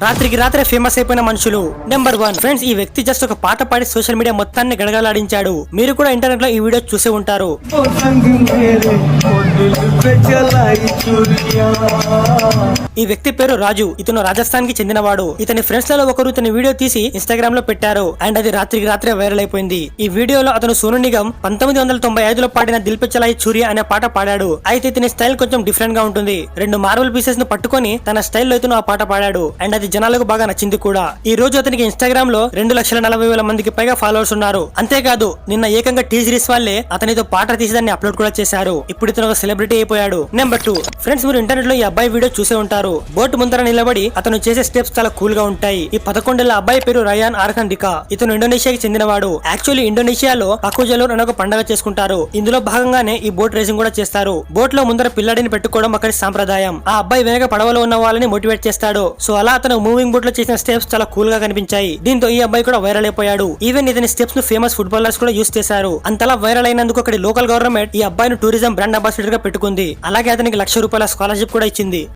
రాత్రికి రాత్రే ఫేమస్ అయిపోయిన మనుషులు. నెంబర్ 1 ఫ్రెండ్స్, ఈ వ్యక్తి జస్ట్ ఒక పాట పాడి సోషల్ మీడియా మొత్తాన్ని గడగలాడించాడు. మీరు కూడా ఇంటర్నెట్ లో ఈ వీడియో చూసే ఉంటారు. ఈ వ్యక్తి పేరు రాజు. ఇతను రాజస్థాన్ కి చెందినవాడు. ఇతని ఫ్రెండ్స్ లలో ఒకరు ఇతని వీడియో తీసి ఇన్స్టాగ్రామ్ లో పెట్టారు అండ్ అది రాత్రికి రాత్రే వైరల్ అయిపోయింది. ఈ వీడియోలో అతను సోను నిగమ్ 1995లో పాడిన దిల్ పే చలాయి చూరియా అనే పాట పాడాడు. అయితే ఇతని స్టైల్ కొంచెం డిఫరెంట్ గా ఉంటుంది. 2 మార్బల్ పీసెస్ ను పట్టుకొని తన స్టైల్ లో ఇతను ఆ పాట పాడాడు అండ్ అది జనాలకు బాగా నచ్చింది కూడా. ఈ రోజు అతనికి ఇన్స్టాగ్రామ్ లో 2,40,000 మందికి పైగా ఫాలోవర్స్ ఉన్నారు. అంతేకాదు నిన్న ఏకంగా టీ సిరీస్ వాళ్ళే అతనితో పాట తీసి దాన్ని అప్లోడ్ కూడా చేశారు. ఇప్పుడు ఇతను ఒక సెలబ్రిటీ అయిపోయాడు. నెంబర్ 2 ఫ్రెండ్స్, మీరు ఇంటర్నెట్ లో ఈ అబ్బాయి వీడియో చూసే ఉంటారు. బోట్ ముందర నిలబడి అతను చేసే స్టెప్స్ చాలా కూల్ గా ఉంటాయి. ఈ 11 ఏళ్ల అబ్బాయి పేరు రయాన్ ఆర్ఖండికా. ఇతను ఇండోనేషియాకి చెందినవాడు. యాక్చువల్లీ ఇండోనేషియాలో పకుజలోర్ అనే ఒక పండుగ చేసుకుంటారు. ఇందులో భాగంగానే ఈ బోట్ రేసింగ్ కూడా చేస్తారు. బోట్ లో ముందర పిల్లాడిని పెట్టుకోవడం అక్కడి సాంప్రదాయం. ఆ అబ్బాయి వెనక పడవలో ఉన్న వాళ్ళని మోటివేట్ చేస్తాడు. సో అలా అతను మూవింగ్ బోట్ లో చేసిన స్టెప్స్ చాలా కూల్ గా కనిపించాయి. దీంతో ఈ అబ్బాయి కూడా వైరల్ అయిపోయాడు. ఈవెన్ ఇతని స్టెప్స్ ను ఫేమస్ ఫుట్బాలర్స్ కూడా యూస్ చేశారు. అంతలా వైరల్ అయినందుకు అక్కడి లోకల్ గవర్నమెంట్ ఈ అబ్బాయిని టూరిజం బ్రాండ్ అంబాసిడర్ గా పెట్టుకుంది. అలాగే అతనికి ₹1,00,000 స్కాలర్షిప్ కూడా ఇచ్చింది.